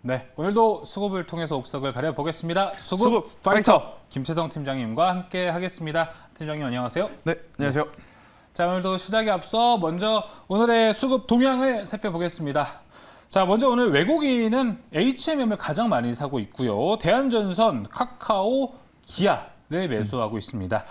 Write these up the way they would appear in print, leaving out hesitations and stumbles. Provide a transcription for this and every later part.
네, 오늘도 수급을 통해서 옥석을 가려보겠습니다. 수급, 수급 파이터! 파이터! 김채성 팀장님과 함께 하겠습니다. 팀장님 안녕하세요. 네, 안녕하세요. 자, 오늘도 시작에 앞서 먼저 오늘의 수급 동향을 살펴보겠습니다. 자, 먼저 오늘 외국인은 HMM을 가장 많이 사고 있고요. 대한전선, 카카오, 기아를 매수하고 있습니다.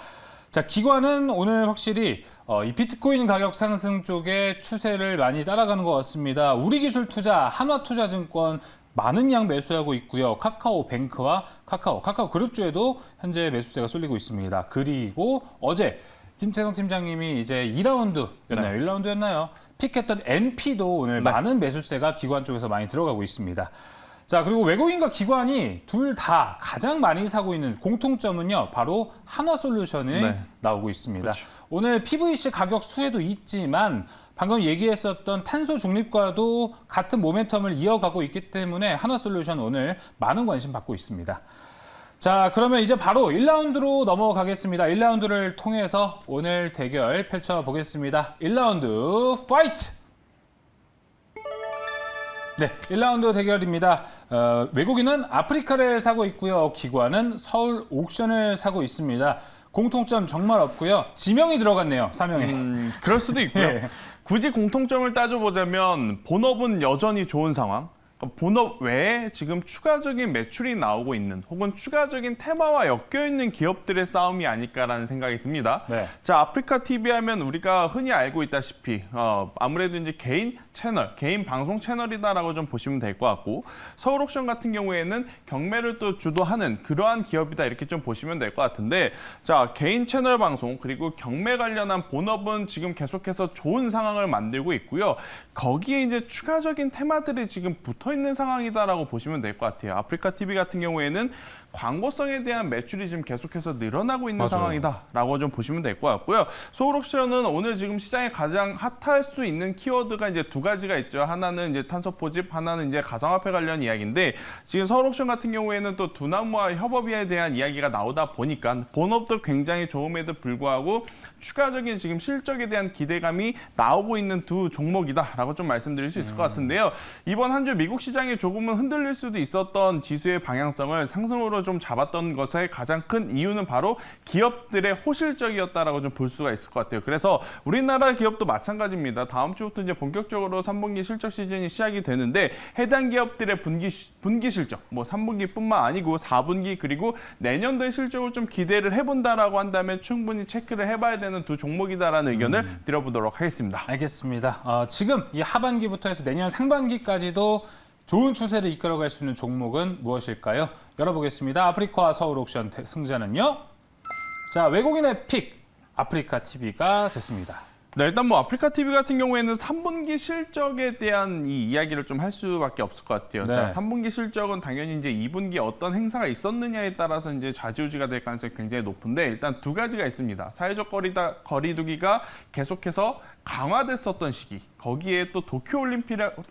자, 기관은 오늘 확실히 이 비트코인 가격 상승 쪽에 추세를 많이 따라가는 것 같습니다. 우리기술투자, 한화투자증권 많은 양 매수하고 있고요. 카카오뱅크와 카카오그룹주에도 현재 매수세가 쏠리고 있습니다. 그리고 어제 김채성 팀장님이 이제 2라운드였나요? 네. 1라운드였나요? 픽했던 NP도 오늘 네. 많은 매수세가 기관 쪽에서 많이 들어가고 있습니다. 자, 그리고 외국인과 기관이 둘 다 가장 많이 사고 있는 공통점은요, 바로 한화솔루션에 네. 나오고 있습니다. 그렇죠. 오늘 PVC 가격 수혜도 있지만 방금 얘기했었던 탄소 중립과도 같은 모멘텀을 이어가고 있기 때문에 한화솔루션 오늘 많은 관심 받고 있습니다. 자, 그러면 이제 바로 1라운드로 넘어가겠습니다. 1라운드를 통해서 오늘 대결 펼쳐보겠습니다. 1라운드 파이트! 네, 1라운드 대결입니다. 외국인은 아프리카를 사고 있고요. 기관은 서울 옥션을 사고 있습니다. 공통점 정말 없고요. 지명이 들어갔네요, 사명에. 그럴 수도 있고요. 네. 굳이 공통점을 따져보자면 본업은 여전히 좋은 상황. 그러니까 본업 외에 지금 추가적인 매출이 나오고 있는 혹은 추가적인 테마와 엮여있는 기업들의 싸움이 아닐까라는 생각이 듭니다. 네. 자, 아프리카 TV 하면 우리가 흔히 알고 있다시피 아무래도 이제 개인 채널, 개인 방송 채널이다라고 좀 보시면 될 것 같고, 서울옥션 같은 경우에는 경매를 또 주도하는 그러한 기업이다 이렇게 좀 보시면 될 것 같은데, 자, 개인 채널 방송 그리고 경매 관련한 본업은 지금 계속해서 좋은 상황을 만들고 있고요. 거기에 이제 추가적인 테마들이 지금 붙어 있는 상황이다라고 보시면 될 것 같아요. 아프리카 TV 같은 경우에는 광고성에 대한 매출이 지금 계속해서 늘어나고 있는 맞아요. 상황이다라고 좀 보시면 될 것 같고요. 서울옥션은 오늘 지금 시장에 가장 핫할 수 있는 키워드가 이제 두 가지가 있죠. 하나는 이제 탄소 포집, 하나는 이제 가상화폐 관련 이야기인데, 지금 서울옥션 같은 경우에는 또 두나무와 협업에 대한 이야기가 나오다 보니까 본업도 굉장히 좋음에도 불구하고 추가적인 지금 실적에 대한 기대감이 나오고 있는 두 종목이다라고 좀 말씀드릴 수 있을 것 같은데요. 이번 한 주 미국 시장이 조금은 흔들릴 수도 있었던 지수의 방향성을 상승으로 좀 잡았던 것의 가장 큰 이유는 바로 기업들의 호실적이었다라고 좀 볼 수가 있을 것 같아요. 그래서 우리나라 기업도 마찬가지입니다. 다음 주부터 이제 본격적으로 3분기 실적 시즌이 시작이 되는데, 해당 기업들의 분기 실적, 뭐 3분기뿐만 아니고 4분기 그리고 내년도의 실적을 좀 기대를 해본다라고 한다면 충분히 체크를 해봐야 되는 두 종목이다라는 의견을 드려보도록 하겠습니다. 알겠습니다. 지금 이 하반기부터 해서 내년 상반기까지도 좋은 추세를 이끌어갈 수 있는 종목은 무엇일까요? 열어보겠습니다. 아프리카 서울옥션 승자는요? 자, 외국인의 픽 아프리카 TV가 됐습니다. 네, 일단 뭐 아프리카 TV 같은 경우에는 3분기 실적에 대한 이 이야기를 좀 할 수밖에 없을 것 같아요. 네. 자, 3분기 실적은 당연히 이제 2분기 어떤 행사가 있었느냐에 따라서 이제 좌지우지가 될 가능성이 굉장히 높은데, 일단 두 가지가 있습니다. 사회적 거리두기가 계속해서 강화됐었던 시기, 거기에 또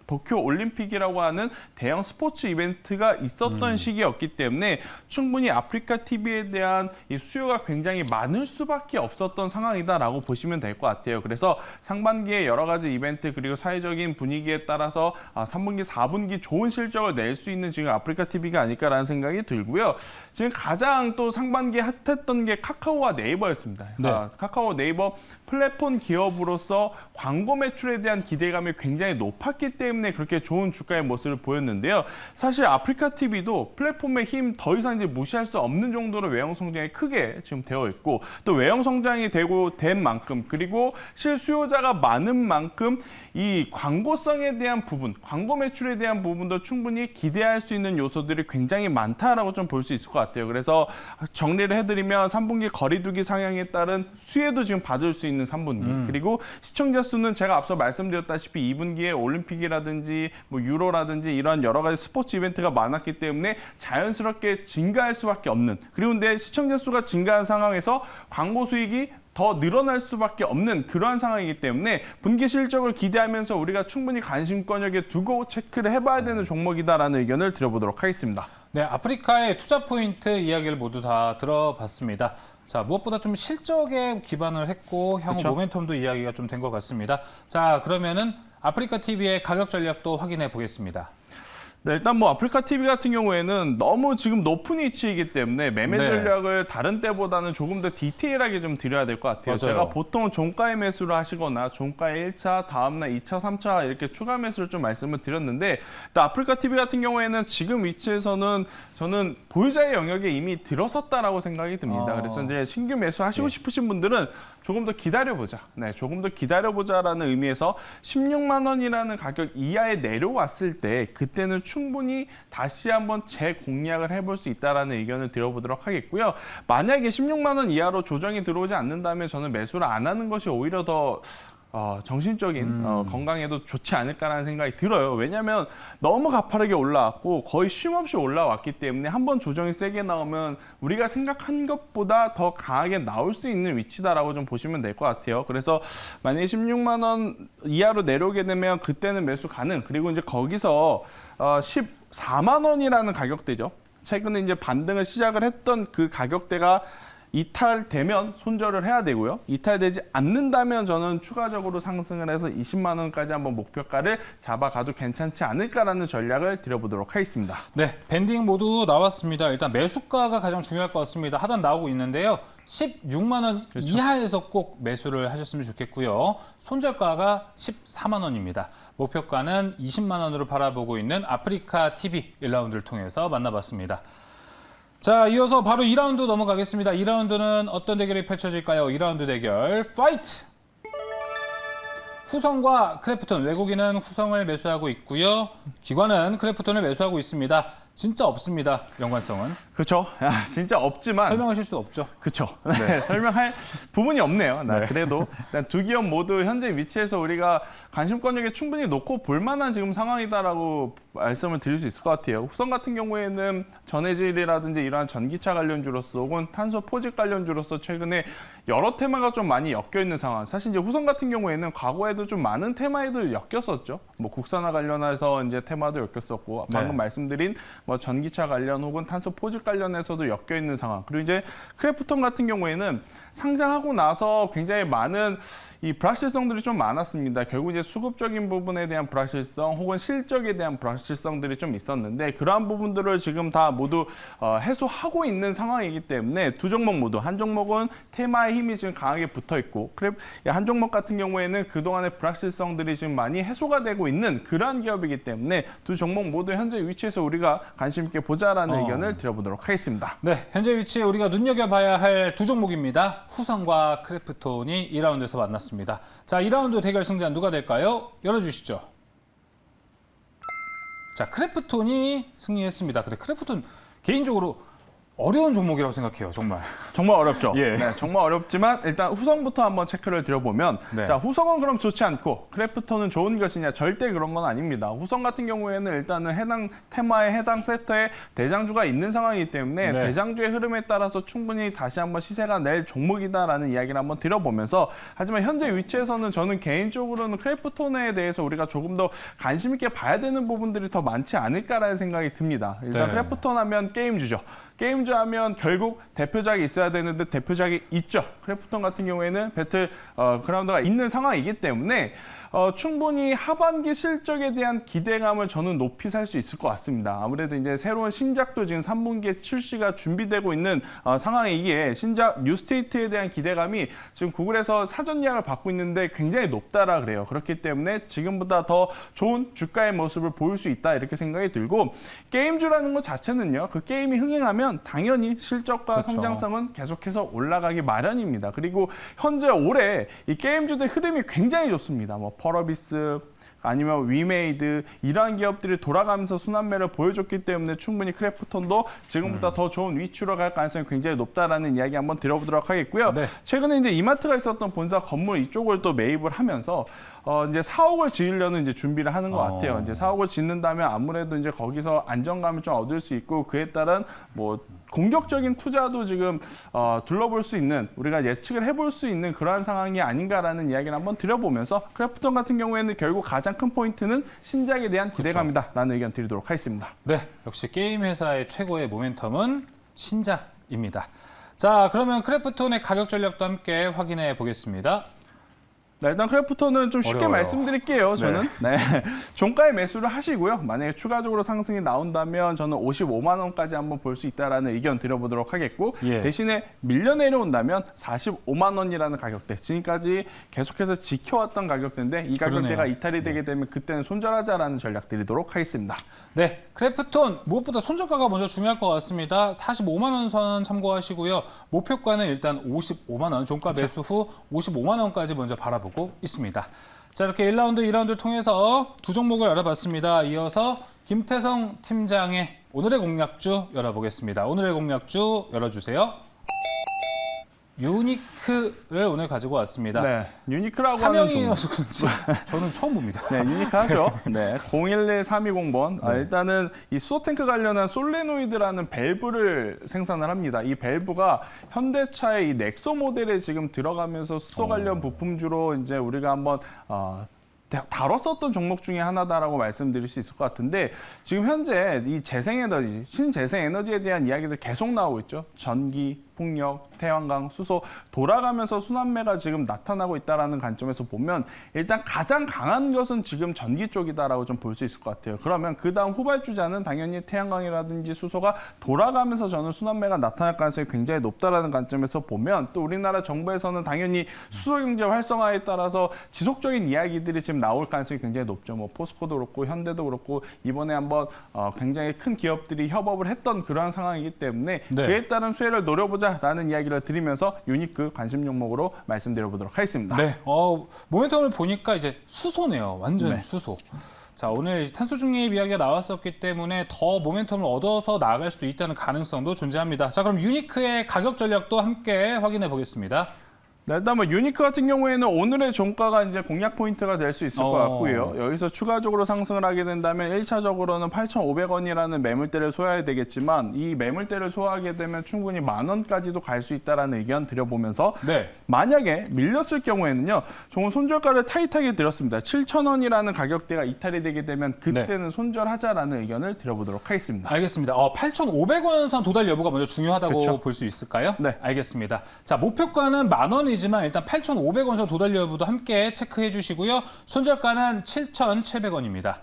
도쿄올림픽이라고 하는 대형 스포츠 이벤트가 있었던 시기였기 때문에 충분히 아프리카 TV에 대한 이 수요가 굉장히 많을 수밖에 없었던 상황이다라고 보시면 될 것 같아요. 그래서 상반기에 여러 가지 이벤트 그리고 사회적인 분위기에 따라서 3분기, 4분기 좋은 실적을 낼 수 있는 지금 아프리카 TV가 아닐까라는 생각이 들고요. 지금 가장 또 상반기에 핫했던 게 카카오와 네이버였습니다. 네. 카카오 네이버 플랫폼 기업으로서 광고 매출에 대한 기대감이 굉장히 높았기 때문에 그렇게 좋은 주가의 모습을 보였는데요. 사실 아프리카 TV도 플랫폼의 힘 더 이상 이제 무시할 수 없는 정도로 외형 성장이 크게 지금 되어 있고, 또 외형 성장이 된 만큼 그리고 실수요자가 많은 만큼 이 광고성에 대한 부분, 광고 매출에 대한 부분도 충분히 기대할 수 있는 요소들이 굉장히 많다라고 좀 볼 수 있을 것 같아요. 그래서 정리를 해드리면 3분기 거리두기 상향에 따른 수혜도 지금 받을 수 있는 3분기, 그리고 시청자 수는 제가 앞서 말씀드렸다시피 2분기에 올림픽이라든지 뭐 유로라든지 이런 여러 가지 스포츠 이벤트가 많았기 때문에 자연스럽게 증가할 수밖에 없는, 그리고 근데 시청자 수가 증가한 상황에서 광고 수익이 더 늘어날 수밖에 없는 그러한 상황이기 때문에 분기 실적을 기대하면서 우리가 충분히 관심권역에 두고 체크를 해봐야 되는 종목이다라는 의견을 드려보도록 하겠습니다. 네, 아프리카의 투자 포인트 이야기를 모두 다 들어봤습니다. 자, 무엇보다 좀 실적에 기반을 했고 향후 그쵸? 모멘텀도 이야기가 좀 된 것 같습니다. 자, 그러면은 아프리카 TV의 가격 전략도 확인해 보겠습니다. 네, 일단 뭐 아프리카 TV 같은 경우에는 너무 지금 높은 위치이기 때문에 매매 네. 전략을 다른 때보다는 조금 더 디테일하게 좀 드려야 될 것 같아요. 맞아요. 제가 보통 종가에 매수를 하시거나 종가에 1차, 다음날 2차, 3차 이렇게 추가 매수를 좀 말씀을 드렸는데 또 아프리카 TV 같은 경우에는 지금 위치에서는 저는 보유자의 영역에 이미 들어섰다라고 생각이 듭니다. 그래서 이제 신규 매수하시고 싶으신 분들은 조금 더 기다려보자. 네, 조금 더 기다려보자라는 의미에서 16만 원이라는 가격 이하에 내려왔을 때 그때는 충분히 다시 한번 재공략을 해볼 수 있다라는 의견을 드려보도록 하겠고요. 만약에 16만 원 이하로 조정이 들어오지 않는다면 저는 매수를 안 하는 것이 오히려 더 정신적인 건강에도 좋지 않을까라는 생각이 들어요. 왜냐하면 너무 가파르게 올라왔고 거의 쉼없이 올라왔기 때문에 한번 조정이 세게 나오면 우리가 생각한 것보다 더 강하게 나올 수 있는 위치다라고 좀 보시면 될 것 같아요. 그래서 만약에 16만 원 이하로 내려오게 되면 그때는 매수 가능. 그리고 이제 거기서 14만 원이라는 가격대죠. 최근에 이제 반등을 시작을 했던 그 가격대가 이탈되면 손절을 해야 되고요. 이탈되지 않는다면 저는 추가적으로 상승을 해서 20만 원까지 한번 목표가를 잡아가도 괜찮지 않을까라는 전략을 드려보도록 하겠습니다. 네, 밴딩 모두 나왔습니다. 일단 매수가가 가장 중요할 것 같습니다. 하단 나오고 있는데요. 16만 원 그렇죠. 이하에서 꼭 매수를 하셨으면 좋겠고요. 손절가가 14만 원입니다. 목표가는 20만 원으로 바라보고 있는 아프리카 TV 1라운드를 통해서 만나봤습니다. 자, 이어서 바로 2라운드 넘어가겠습니다. 2라운드는 어떤 대결이 펼쳐질까요? 2라운드 대결 파이트! 후성과 크래프톤, 외국인은 후성을 매수하고 있고요. 기관은 크래프톤을 매수하고 있습니다. 진짜 없습니다, 연관성은. 그렇죠. 진짜 없지만 설명하실 수 없죠. 그렇죠. 네, 설명할 부분이 없네요. 네. 그래도 두 기업 모두 현재 위치에서 우리가 관심권역에 충분히 놓고 볼 만한 지금 상황이다라고 말씀을 드릴 수 있을 것 같아요. 후성 같은 경우에는 전해질이라든지 이러한 전기차 관련주로서 혹은 탄소 포집 관련주로서 최근에 여러 테마가 좀 많이 엮여 있는 상황. 사실 이제 후성 같은 경우에는 과거에도 좀 많은 테마에도 엮였었죠. 뭐 국산화 관련해서 이제 테마도 엮였었고 방금 네. 말씀드린 뭐 전기차 관련 혹은 탄소 포집 관련해서도 엮여 있는 상황. 그리고 이제 크래프톤 같은 경우에는 상장하고 나서 굉장히 많은 이 불확실성들이 좀 많았습니다. 결국 이제 수급적인 부분에 대한 불확실성 혹은 실적에 대한 불확실성들이 좀 있었는데 그러한 부분들을 지금 다 모두 해소하고 있는 상황이기 때문에 두 종목 모두 한 종목은 테마의 힘이 지금 강하게 붙어 있고 한 종목 같은 경우에는 그동안의 불확실성들이 지금 많이 해소가 되고 있는 그러한 기업이기 때문에 두 종목 모두 현재 위치에서 우리가 관심 있게 보자라는 의견을 드려보도록 하겠습니다. 네, 현재 위치에 우리가 눈여겨봐야 할 두 종목입니다. 후성과 크래프톤이 2라운드에서 만났습니다. 자, 2라운드 대결 승자 누가 될까요? 열어주시죠. 자, 크래프톤이 승리했습니다. 근데 크래프톤 개인적으로 어려운 종목이라고 생각해요, 정말. 정말 어렵죠. 예. 네, 정말 어렵지만 일단 후성부터 한번 체크를 드려보면 네. 자, 후성은 그럼 좋지 않고 크래프톤은 좋은 것이냐? 절대 그런 건 아닙니다. 후성 같은 경우에는 일단은 해당 테마에 해당 섹터에 대장주가 있는 상황이기 때문에 네. 대장주의 흐름에 따라서 충분히 다시 한번 시세가 낼 종목이다라는 이야기를 한번 드려보면서 하지만 현재 위치에서는 저는 개인적으로는 크래프톤에 대해서 우리가 조금 더 관심 있게 봐야 되는 부분들이 더 많지 않을까라는 생각이 듭니다. 일단 네. 크래프톤 하면 게임주죠. 게임주 하면 결국 대표작이 있어야 되는데 대표작이 있죠. 크래프톤 같은 경우에는 배틀 그라운드가 있는 상황이기 때문에 충분히 하반기 실적에 대한 기대감을 저는 높이 살 수 있을 것 같습니다. 아무래도 이제 새로운 신작도 지금 3분기에 출시가 준비되고 있는 상황이기에 신작 뉴스테이트에 대한 기대감이 지금 구글에서 사전 예약을 받고 있는데 굉장히 높다라 그래요. 그렇기 때문에 지금보다 더 좋은 주가의 모습을 보일 수 있다 이렇게 생각이 들고 게임주라는 것 자체는요. 그 게임이 흥행하면 당연히 실적과 그렇죠. 성장성은 계속해서 올라가기 마련입니다. 그리고 현재 올해 이 게임주의 흐름이 굉장히 좋습니다. 뭐 펄어비스 아니면 위메이드 이러한 기업들이 돌아가면서 순환매를 보여줬기 때문에 충분히 크래프톤도 지금보다 더 좋은 위치로 갈 가능성이 굉장히 높다라는 이야기 한번 드려보도록 하겠고요. 네. 최근에 이제 이마트가 있었던 본사 건물 이쪽을 또 매입을 하면서 이제 사옥을 지으려는 이제 준비를 하는 것 같아요. 이제 사옥을 짓는다면 아무래도 이제 거기서 안정감을 좀 얻을 수 있고 그에 따른 뭐 공격적인 투자도 지금 둘러볼 수 있는 우리가 예측을 해볼 수 있는 그러한 상황이 아닌가라는 이야기를 한번 드려보면서 크래프톤 같은 경우에는 결국 가장 큰 포인트는 신작에 대한 기대감이다라는 의견 드리도록 하겠습니다. 네, 역시 게임 회사의 최고의 모멘텀은 신작입니다. 자, 그러면 크래프톤의 가격 전략도 함께 확인해 보겠습니다. 네, 일단 크래프톤은 좀 쉽게 어려워요. 말씀드릴게요. 저는 네. 종가에 매수를 하시고요. 만약에 추가적으로 상승이 나온다면 저는 55만 원까지 한번 볼 수 있다라는 의견 드려보도록 하겠고 예. 대신에 밀려 내려온다면 45만 원이라는 가격대 지금까지 계속해서 지켜왔던 가격대인데 이 가격대가 그러네요. 이탈이 되게 되면 그때는 손절하자라는 전략 드리도록 하겠습니다. 네, 크래프톤 무엇보다 손절가가 먼저 중요할 것 같습니다. 45만 원 선 참고하시고요. 목표가는 일단 55만 원, 종가 매수 후 55만 원까지 먼저 바라보고 있습니다. 자, 이렇게 1라운드, 2라운드를 통해서 두 종목을 알아봤습니다. 이어서 김태성 팀장의 오늘의 공략주 열어보겠습니다. 오늘의 공략주 열어주세요. 유니크를 오늘 가지고 왔습니다. 네, 유니크라고 하는 종목. 사명이어서 그런지 저는 처음 봅니다. 네, 유니크하죠. 네, 011320번. 일단은 이 수소탱크 관련한 솔레노이드라는 밸브를 생산을 합니다. 이 밸브가 현대차의 이 넥소 모델에 지금 들어가면서 수소 관련 부품주로 이제 우리가 한번 다뤘었던 종목 중에 하나다라고 말씀드릴 수 있을 것 같은데 지금 현재 이 재생에너지, 신재생에너지에 대한 이야기들 계속 나오고 있죠. 전기, 풍력, 태양광, 수소 돌아가면서 순환매가 지금 나타나고 있다는 관점에서 보면 일단 가장 강한 것은 지금 전기 쪽이다라고 좀 볼 수 있을 것 같아요. 그러면 그 다음 후발주자는 당연히 태양광이라든지 수소가 돌아가면서 저는 순환매가 나타날 가능성이 굉장히 높다라는 관점에서 보면 또 우리나라 정부에서는 당연히 수소 경제 활성화에 따라서 지속적인 이야기들이 지금 나올 가능성이 굉장히 높죠. 뭐 포스코도 그렇고 현대도 그렇고 이번에 한번 굉장히 큰 기업들이 협업을 했던 그러한 상황이기 때문에 네. 그에 따른 수혜를 노려보자라는 이야기를 드리면서 유니크 관심 종목으로 말씀드려보도록 하겠습니다. 네, 모멘텀을 보니까 이제 수소네요. 완전 네. 수소. 자, 오늘 탄소 중립 이야기가 나왔었기 때문에 더 모멘텀을 얻어서 나아갈 수도 있다는 가능성도 존재합니다. 자, 그럼 유니크의 가격 전략도 함께 확인해 보겠습니다. 네, 일단 뭐 유니크 같은 경우에는 오늘의 종가가 이제 공략 포인트가 될 수 있을 것 같고요. 여기서 추가적으로 상승을 하게 된다면 1차적으로는 8,500원이라는 매물대를 소화해야 되겠지만 이 매물대를 소화하게 되면 충분히 10,000원까지도 갈 수 있다라는 의견 드려보면서 네. 만약에 밀렸을 경우에는요. 종은 손절가를 타이트하게 드렸습니다. 7,000원이라는 가격대가 이탈이 되게 되면 그때는 손절하자라는 의견을 드려보도록 하겠습니다. 알겠습니다. 8,500원 선 도달 여부가 먼저 중요하다고 그렇죠. 볼 수 있을까요? 네. 알겠습니다. 자, 목표가는 10,000원이지만 일단 8,500원 선 도달 여부도 함께 체크해 주시고요. 손절가는 7,700원입니다.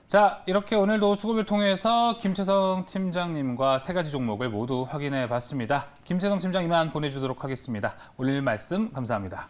자, 이렇게 오늘도 수급을 통해서 김태성 팀장님과 세 가지 종목을 모두 확인해 봤습니다. 김태성 팀장 이만 보내주도록 하겠습니다. 오늘 말씀 감사합니다.